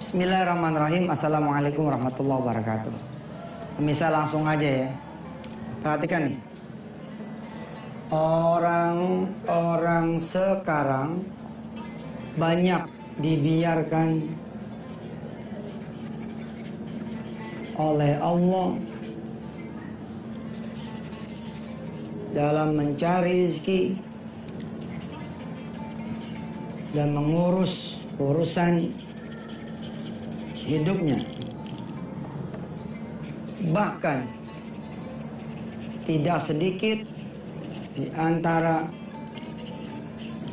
Bismillahirrahmanirrahim. Assalamualaikum warahmatullahi wabarakatuh. Misal langsung aja ya. Perhatikan nih. Orang-orang sekarang banyak dibiarkan oleh Allah dalam mencari rezeki dan mengurus urusan hidupnya. Bahkan tidak sedikit di antara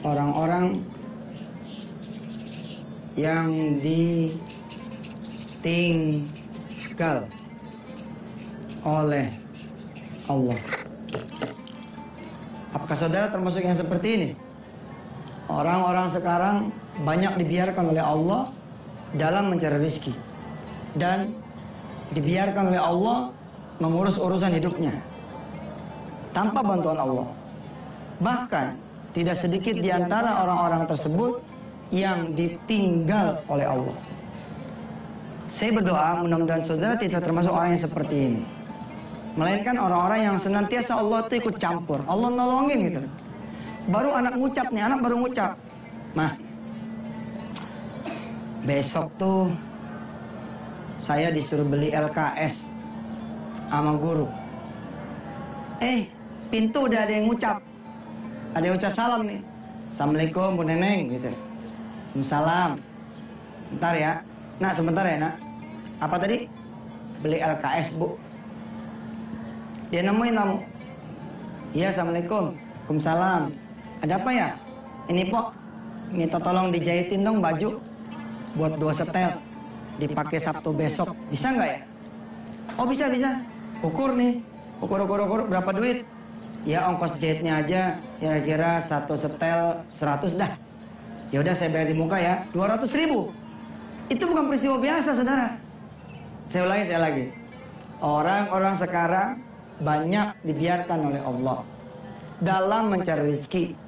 orang-orang yang ditinggal oleh Allah. Apakah saudara termasuk yang seperti ini? Orang-orang sekarang banyak dibiarkan oleh Allah dalam mencari rezeki dan dibiarkan oleh Allah mengurus urusan hidupnya tanpa bantuan Allah. Bahkan tidak sedikit di antara orang-orang tersebut yang ditinggal oleh Allah. Saya berdoa mudah-mudahan saudara tidak termasuk orang yang seperti ini, melainkan orang-orang yang senantiasa Allah itu ikut campur, Allah nolongin gitu. Baru anak ngucap nih, anak baru ngucap, "Mah, besok tuh saya disuruh beli LKS sama guru." Pintu udah ada yang ngucap. Ada yang ucap salam nih. "Assalamualaikum Bu Neneng," gitu. "Waalaikumsalam." "Bentar ya. Nak, sebentar ya, Nak. Apa tadi?" "Beli LKS, Bu." Dia nemuin kamu. "Iya, Assalamualaikum." "Waalaikumsalam. Ada apa ya?" "Ini, Pok. Minta tolong dijahitin dong baju buat 2 setel. Dipakai Sabtu besok. Bisa nggak ya?" "Oh, bisa. Ukur nih. Ukur. Berapa duit?" "Ya, ongkos jahitnya aja kira-kira 1 setel 100 dah." "Ya udah, saya bayar di muka ya. 200.000. Itu bukan peristiwa biasa, saudara. Saya ulangi lagi. Orang-orang sekarang banyak dibiarkan oleh Allah dalam mencari rezeki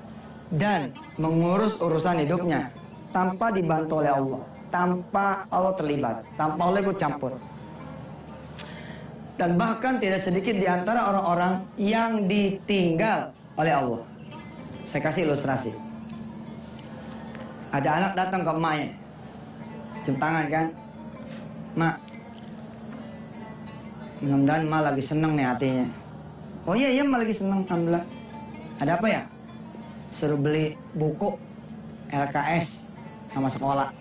dan mengurus urusan hidupnya tanpa dibantu oleh Allah, tanpa Allah terlibat, tanpa Allah ikut campur. Dan bahkan tidak sedikit di antara orang-orang yang ditinggal oleh Allah. Saya kasih ilustrasi. Ada anak datang ke emaknya, cium tangan kan, "Mak, mudah-mudahan emak lagi seneng nih hatinya." "Oh iya, emak lagi seneng, alhamdulillah." "Ada apa ya?" "Suruh beli buku LKS sama sekolah."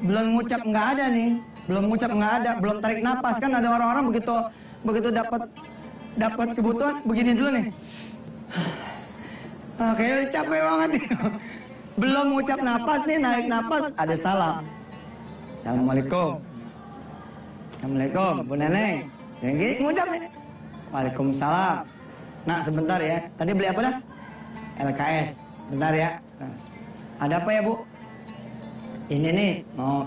Belum ngucap nggak ada nih, belum tarik napas. Kan ada orang-orang begitu dapat kebutuhan begini dulu nih. Kayaknya capek banget nih. Belum ngucap napas nih, naik napas, ada salam. "Assalamualaikum." "Assalamualaikum Bu Neneng." Yang gini ngucap nih. "Waalaikumsalam. Nak, sebentar ya. Tadi beli apa dah?" "LKS. Bentar ya." "Ada apa ya, Bu?" "Ini nih mau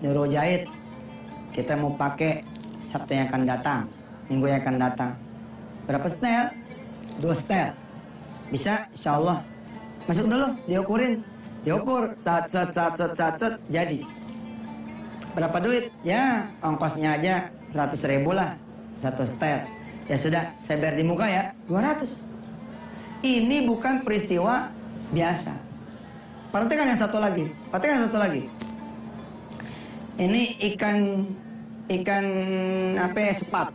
nyuruh jahit. Kita mau pakai Sabtu yang akan datang, Minggu yang akan datang. Berapa setel?" "2 setel." "Bisa, insya Allah." "Masuk dulu, diukurin." Diukur, set, jadi. "Berapa duit?" "Ya, ongkosnya aja 100.000 lah, 1 setel." "Ya sudah, saya bayar di muka ya, 200. Ini bukan peristiwa biasa. Perhatikan yang satu lagi. Ini ikan apa ya, sepat.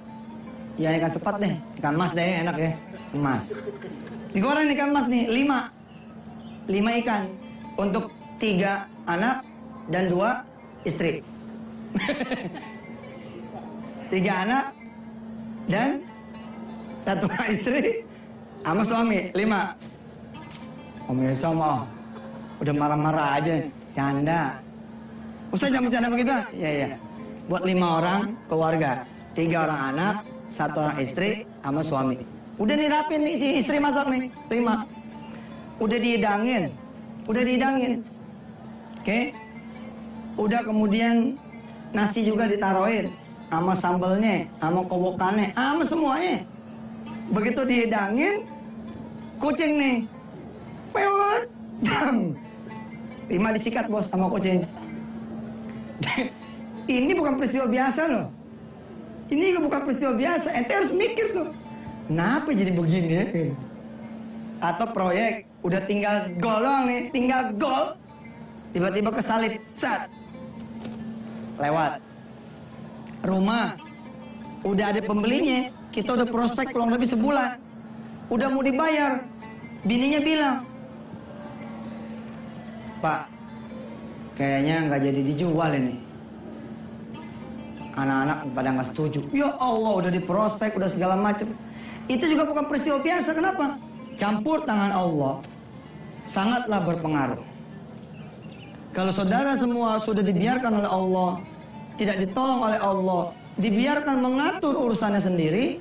Ya, ikan sepat deh. Ikan mas deh, enak ya. Emas. Digoreng ikan mas nih, 5 ikan. Untuk 3 anak dan 2 istri. 3 anak dan 1 istri sama suami, 5. Pemirsa mah udah marah-marah aja, canda. "Ustaz, jangan bercanda begitu." "Iya. Buat 5 orang keluarga, 3 orang anak, 1 orang istri sama suami. Udah dirapin nih, si istri masak nih, 5. Udah dihidangin. Oke. Udah kemudian nasi juga ditaruhin sama sambelnya, sama kobokannya, sama semuanya. Begitu dihidangin, kucing nih, pewet, Rima disikat bos sama kucing. Ini bukan peristiwa biasa loh. Ini bukan peristiwa biasa. Ente harus mikir tuh. Kenapa jadi begini ya? Atau proyek udah tinggal gol doang nih, tinggal gol. Tiba-tiba kesalip, cat. Lewat. Rumah udah ada pembelinya, kita udah prospek kurang lebih sebulan. Udah mau dibayar. Bininya bilang, "Pak, kayaknya nggak jadi dijual ini." Anak-anak pada nggak setuju. Ya Allah, udah di prospek, udah segala macam. Itu juga bukan peristiwa biasa. Kenapa? Campur tangan Allah sangatlah berpengaruh. Kalau saudara semua sudah dibiarkan oleh Allah, tidak ditolong oleh Allah, dibiarkan mengatur urusannya sendiri,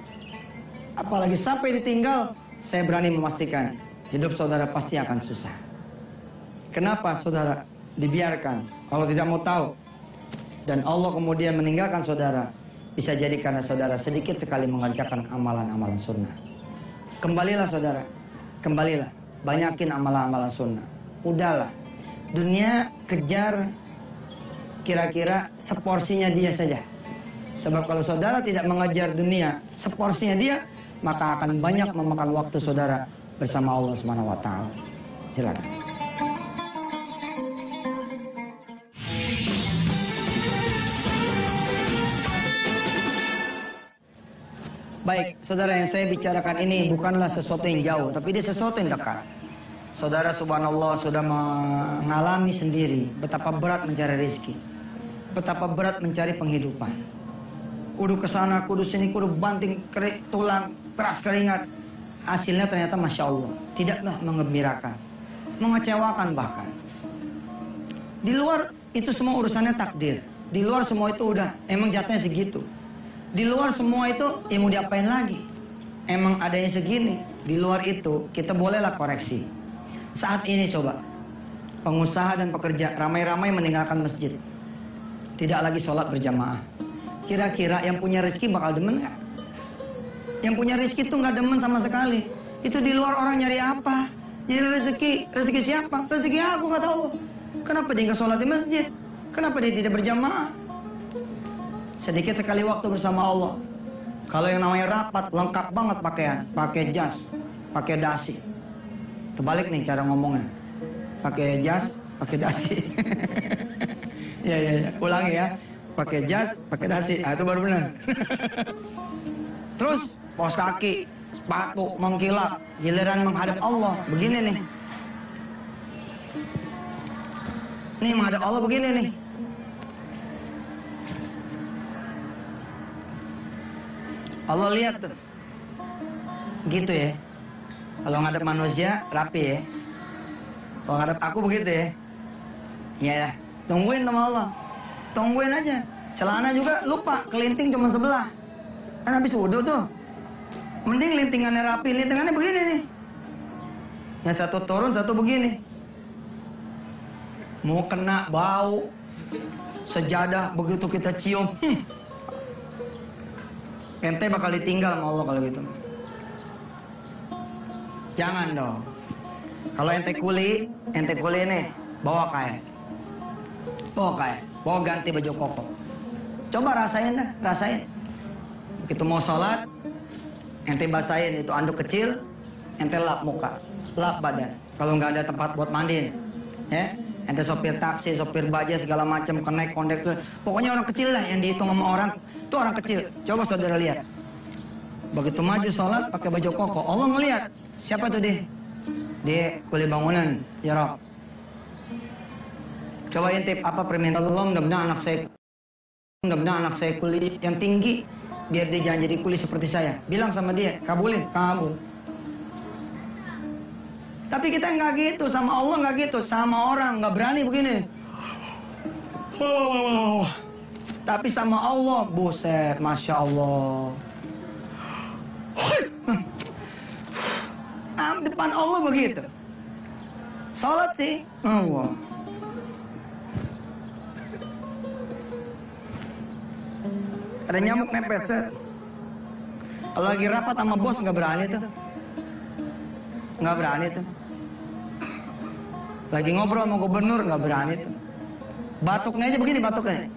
apalagi sampai ditinggal, saya berani memastikan hidup saudara pasti akan susah. Kenapa saudara dibiarkan? Kalau tidak mau tahu, dan Allah kemudian meninggalkan saudara, bisa jadi karena saudara sedikit sekali mengerjakan amalan-amalan sunnah. Kembalilah saudara, kembalilah, banyakin amalan-amalan sunnah. Udahlah, dunia kejar kira-kira seporsinya dia saja. Sebab kalau saudara tidak mengejar dunia seporsinya dia, maka akan banyak memakan waktu saudara bersama Allah Subhanahu wa taala. Silakan. Baik, saudara, yang saya bicarakan ini bukanlah sesuatu yang jauh, tapi dia sesuatu yang dekat. Saudara subhanallah sudah mengalami sendiri betapa berat mencari rezeki, betapa berat mencari penghidupan. Kudu kesana, kudu sini, kudu banting tulang, keras keringat. Hasilnya ternyata Masya Allah, tidaklah mengembirakan, mengecewakan bahkan. Di luar itu semua urusannya takdir. Di luar semua itu udah, emang jatahnya segitu. Di luar semua itu, ya mau diapain lagi? Emang adanya segini. Di luar itu, kita bolehlah koreksi. Saat ini coba, pengusaha dan pekerja ramai-ramai meninggalkan masjid. Tidak lagi sholat berjamaah. Kira-kira yang punya rezeki bakal demen nggak? Yang punya rezeki itu nggak demen sama sekali. Itu di luar orang nyari apa? Nyari rezeki siapa? Rezeki aku nggak tahu. Kenapa dia nggak sholat di masjid? Kenapa dia tidak berjamaah? Sedikit sekali waktu bersama Allah. Kalau yang namanya rapat, lengkap banget pakaian. Pakai jas, pakai dasi. Terbalik nih cara ngomongnya. Pakai jas, pakai dasi. Ya. Ulangi ya. Pakai jas, pakai dasi. Ah, itu baru benar. Terus, pos kaki, sepatu, mengkilap. Giliran menghadap Allah. Begini nih. Nih menghadap Allah begini nih. Allah lihat tuh. Gitu ya. Kalau ngadep manusia rapi ya. Kalau ngadep aku begitu ya. Ya, tungguin sama Allah. Tungguin aja. Celana juga lupa, kelinting cuma sebelah. Kan habis wudu tuh. Mending lintingannya rapi, lintingannya begini nih. Yang satu turun, satu begini. Mau kena bau sejadah begitu kita cium. Ente bakal ditinggal sama Allah kalau gitu. Jangan dong. Kalau ente kuli nih, bawa kain. Bawa ganti baju koko. Coba rasain dah, rasain. Begitu mau sholat, ente basahin itu anduk kecil, ente lap muka, lap badan. Kalau nggak ada tempat buat mandi, ya. Ente sopir taksi, sopir baja, segala macam, kenek, kondektur. Pokoknya orang kecil lah yang dihitung sama orang. Itu orang kecil. Coba saudara lihat. Begitu maju sholat pakai baju koko. Allah ngelihat. Siapa tuh dia? Dia kuli bangunan. Ya Rob. Coba intip apa permintaan Allah. Mudah-mudahan anak saya kuli yang tinggi. Biar dia jangan jadi kuli seperti saya. Bilang sama dia. Kabulin. Kabul. Tapi kita nggak gitu, sama Allah nggak gitu, sama orang nggak berani begini. Tapi sama Allah, buset, masya Allah. Depan Allah begitu. Salat sih, Allah. Ada nyamuk nempel set. Kalau lagi rapat sama bos nggak berani tuh. Nggak berani tuh. Lagi ngobrol sama gubernur nggak berani tuh. Batuknya aja begini batuknya.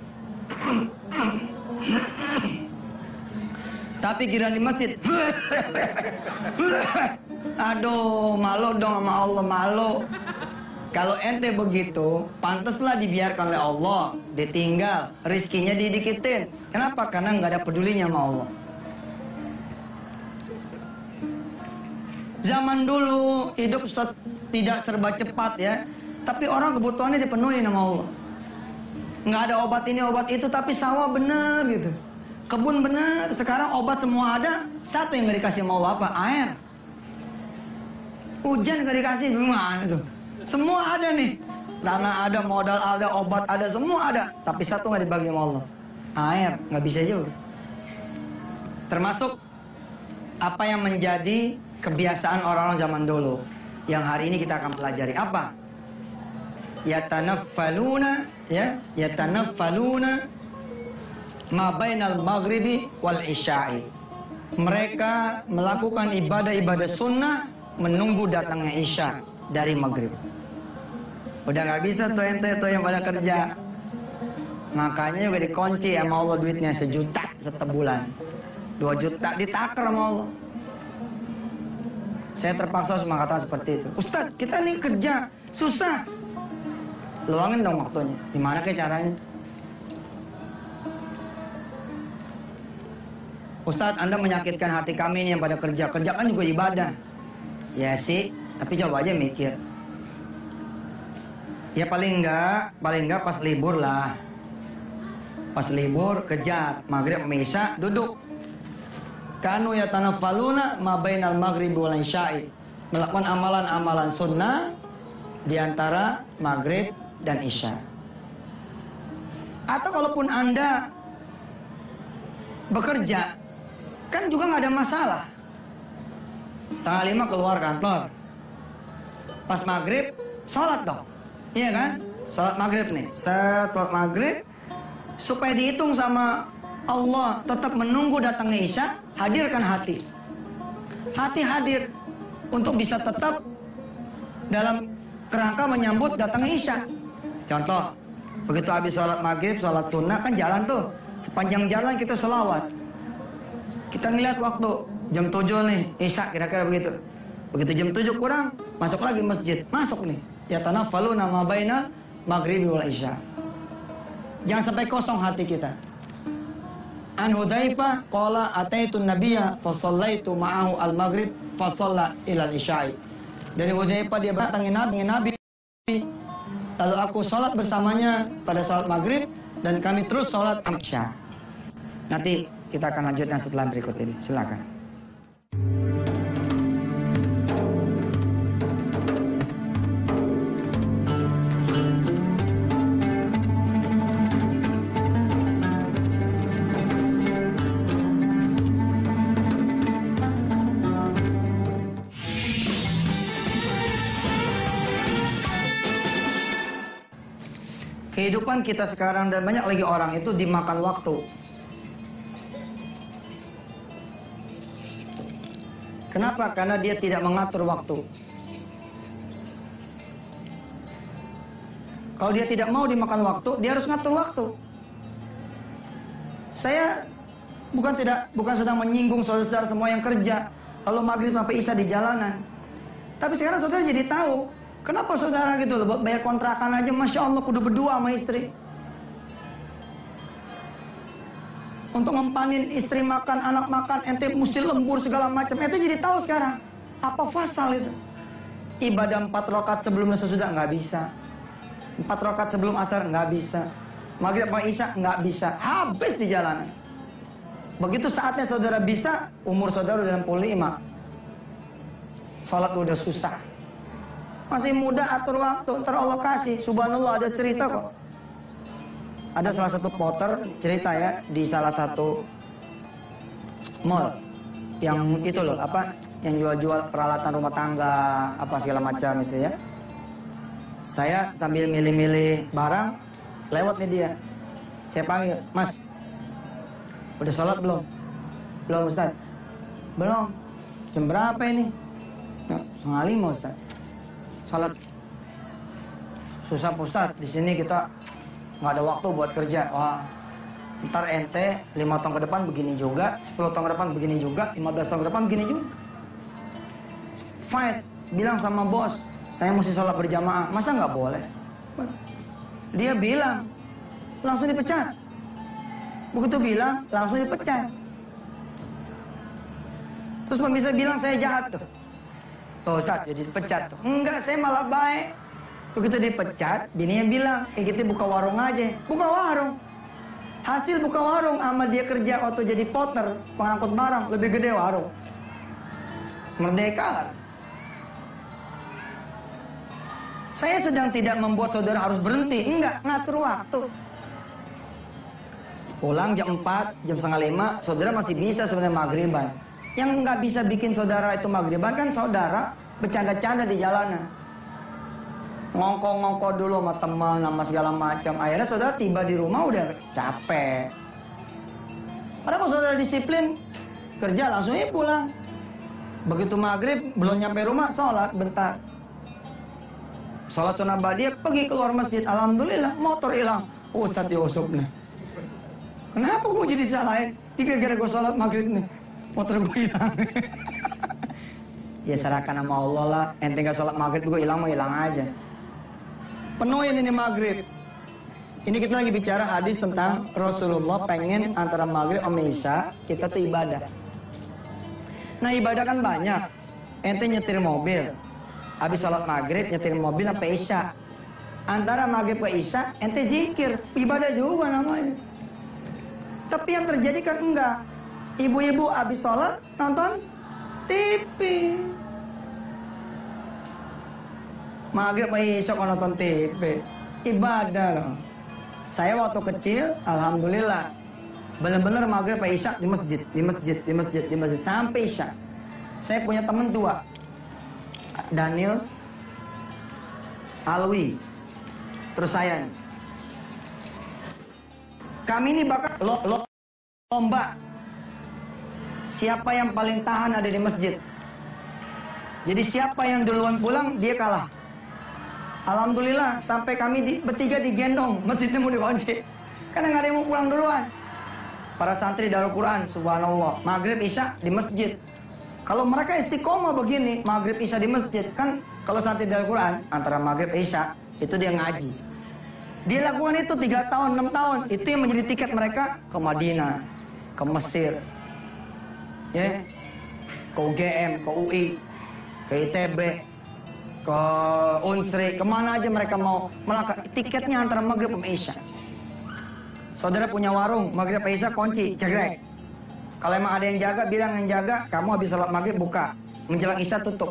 Tapi kira di masjid. Aduh, malu dong sama Allah, malu. Kalau ente begitu, pantaslah dibiarkan oleh Allah, ditinggal, rizkinya didikitin. Kenapa? Karena nggak ada pedulinya sama Allah. Zaman dulu hidup tidak serba cepat ya, tapi orang kebutuhannya dipenuhi sama Allah. Nggak ada obat ini obat itu, tapi sawah bener gitu, kebun bener. Sekarang obat semua ada, satu yang nggak dikasih sama Allah apa? Air. Hujan nggak dikasih, gimana tuh? Semua ada nih, tanah ada, modal ada, obat ada, semua ada, tapi satu nggak dibagi sama Allah, air. Nggak bisa juga. Termasuk apa yang menjadi kebiasaan orang-orang zaman dulu, yang hari ini kita akan pelajari. Apa? Yatanaffaluna, ya, yatanaffaluna ma bainal maghribi wal isya'i. Mereka melakukan ibadah-ibadah sunnah menunggu datangnya isya dari maghrib. Udah nggak bisa tuh ente tuh yang pada kerja. Makanya juga dikunci sama Allah duitnya 1 juta setiap bulan, 2 juta ditakar sama Allah. Saya terpaksa mengatakan seperti itu. Ustadz, kita nih kerja susah. Luangin dong waktunya. Gimana ke caranya? Ustadz, Anda menyakitkan hati kami nih yang pada kerja. Kerja kan juga ibadah. Ya sih, tapi coba aja mikir. Ya paling enggak pas libur lah. Pas libur kejar, maghrib isya duduk. Kanu yatanaffaluna ma bainal maghribi wal isya'i. Melakukan amalan-amalan sunnah di antara maghrib dan isya. Atau kalaupun Anda bekerja, kan juga nggak ada masalah. 4:30 keluar kantor. Pas maghrib, sholat dong. Iya kan? Sholat maghrib nih. Setelah maghrib, supaya dihitung sama Allah tetap menunggu datangnya isya, hadirkan hati. Hati hadir untuk bisa tetap dalam kerangka menyambut datangnya isya. Contoh, begitu habis sholat maghrib, sholat sunnah kan jalan tuh. Sepanjang jalan kita sholawat. Kita ngeliat waktu, jam 7 nih, isya kira-kira begitu. Begitu jam 7 kurang, masuk lagi masjid. Masuk nih. Yatanaffaluna ma bainal maghribi wal isya. Jangan sampai kosong hati kita. An Hudzaifah qala ataitu nabiyya fa shallaitu ma'ahu al-maghrib fa shalla ila al-isya'i. Dari Hudzaifah dia berdatangi Nabi. Lalu aku sholat bersamanya pada sholat maghrib dan kami terus sholat isya. Nanti kita akan lanjutkan setelah berikut ini. Silakan. Kehidupan kita sekarang dan banyak lagi orang itu dimakan waktu. Kenapa? Karena dia tidak mengatur waktu. Kalau dia tidak mau dimakan waktu, dia harus ngatur waktu. Saya bukan sedang menyinggung saudara-saudara semua yang kerja lalu maghrib sampai isya di jalanan. Tapi sekarang saudara jadi tahu. Kenapa saudara gitu loh, buat bayar kontrakan aja, Masya Allah, kudu berdua sama istri. Untuk ngempanin istri makan, anak makan, ente mesti lembur segala macam. Ente jadi tahu sekarang, apa fasal itu. Ibadah 4 rakaat sebelum sesudah nggak bisa. 4 rakaat sebelum asar nggak bisa. Maghrib sama isya nggak bisa. Habis di jalanan. Begitu saatnya saudara bisa, umur saudara udah 65. Sholat udah susah. Masih muda atur waktu, ntar Allah kasih. Subhanallah, ada cerita kok. Ada salah satu porter cerita ya, di salah satu mall. Yang itu loh, apa, yang jual-jual peralatan rumah tangga, apa segala macam itu ya. Saya sambil milih-milih barang, lewat nih dia. Saya panggil, Mas, udah sholat belum? Belum Ustaz. Belum. Jam berapa ini? 4:30 Ustaz. Salat. susah Ustaz, di sini kita nggak ada waktu buat kerja. Wah, ntar ente 5 tahun ke depan begini juga, 10 tahun ke depan begini juga, 15 tahun ke depan begini juga. Fight, bilang sama bos, saya mesti sholat berjamaah. Masa nggak boleh? Dia bilang, langsung dipecat. Begitu bilang, langsung dipecat. Terus pemirsa bilang saya jahat tuh. Tuh Ustaz, jadi dipecat tuh. Enggak, saya malah baik. Begitu dipecat, bininya bilang, kita buka warung aja. Buka warung. Hasil buka warung sama dia kerja waktu jadi porter, pengangkut barang, lebih gede warung. Merdeka kan? Saya sedang tidak membuat saudara harus berhenti. Enggak, ngatur waktu. Pulang jam 4, jam setengah 5, saudara masih bisa sebenarnya maghriban. Yang nggak bisa bikin saudara itu maghriban kan saudara bercanda-canda di jalanan. Ngongkong-ngongkong dulu sama teman, sama segala macam. Akhirnya saudara tiba di rumah udah capek. Padahal kalau saudara disiplin, kerja langsung pulang. Begitu maghrib, belum nyampe rumah, sholat bentar. Sholat sunnah ba'diyah, pergi keluar masjid. Alhamdulillah, motor hilang. Ustadz Yusuf nih. Kenapa gue jadi salahin? Gara-gara gue sholat maghrib nih, motor gue hilang. Ya serahkan sama Allah lah. Ente gak sholat maghrib gue hilang, mau hilang aja. Penuhin ini maghrib. Ini kita lagi bicara hadis tentang Rasulullah pengen antara maghrib sama isya kita tuh ibadah. Nah ibadah kan banyak. Ente nyetir mobil, habis sholat maghrib nyetir mobil sampai isya. Antara maghrib ke isya ente zikir, ibadah juga namanya. Tapi yang terjadi kan enggak. Ibu-ibu habis sholat nonton TV. Maghrib isya kok nonton TV. Ibadah loh. Saya waktu kecil, alhamdulillah, benar-benar maghrib isya di masjid sampai isya. Saya punya teman tua, Daniel, Alwi, terus saya. Kami ini bakal lomba. Siapa yang paling tahan ada di masjid. Jadi siapa yang duluan pulang, dia kalah. Alhamdulillah, sampai kami bertiga digendong, masjidnya mau dikunci. Karena nggak ada yang mau pulang duluan. Para santri Darul Quran, subhanallah, maghrib isya di masjid. Kalau mereka istiqomah begini, maghrib isya di masjid, kan kalau santri Darul Quran, antara maghrib isya, itu dia ngaji. Dia lakukan itu 3 tahun, 6 tahun. Itu yang menjadi tiket mereka ke Madinah, ke Mesir, ya, ke UGM, ke UI, ke ITB, ke Unsri, kemana aja mereka mau melangkah. Tiketnya antara maghrib sama isya. Saudara punya warung, maghrib sama isya kunci, cegrek. Kalau emang ada yang jaga, bilang yang jaga, kamu habis sholat maghrib buka, menjelang isya tutup.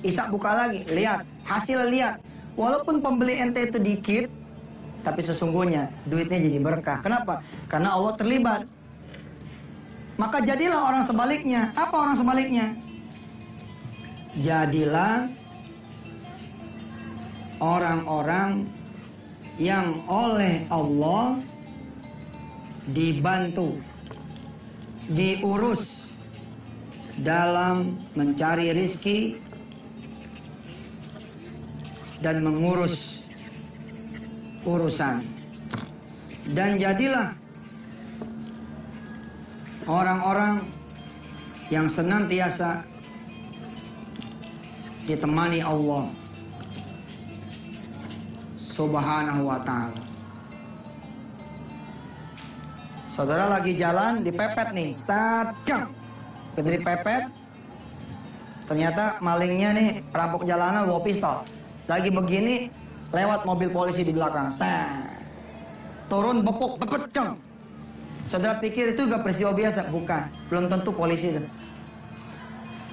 Isya buka lagi, lihat, hasil lihat. Walaupun pembeli ente itu dikit, tapi sesungguhnya duitnya jadi berkah. Kenapa? Karena Allah terlibat. Maka jadilah orang sebaliknya. Apa orang sebaliknya? Jadilah orang-orang yang oleh Allah dibantu, diurus dalam mencari rizki dan mengurus urusan. Dan jadilah orang-orang yang senantiasa ditemani Allah Subhanahu wa ta'ala. Saudara lagi jalan, dipepet nih. Tajam. Begitu dipepet, ternyata malingnya nih, perampok jalanan bawa pistol. Lagi begini, lewat mobil polisi di belakang. Turun, bepuk, bepeceng. Saudara pikir itu juga peristiwa biasa? Bukan. Belum tentu polisi itu.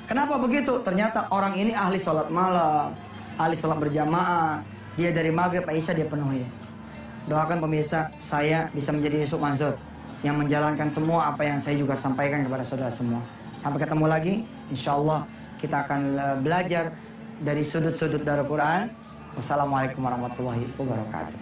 Kenapa begitu? Ternyata orang ini ahli sholat malam, ahli sholat berjamaah. Dia dari maghrib ke isya dia penuhi. Doakan pemirsa, saya bisa menjadi Yusuf Mansur yang menjalankan semua apa yang saya juga sampaikan kepada saudara semua. Sampai ketemu lagi, insya Allah kita akan belajar dari sudut-sudut Darul Quran. Wassalamualaikum warahmatullahi wabarakatuh.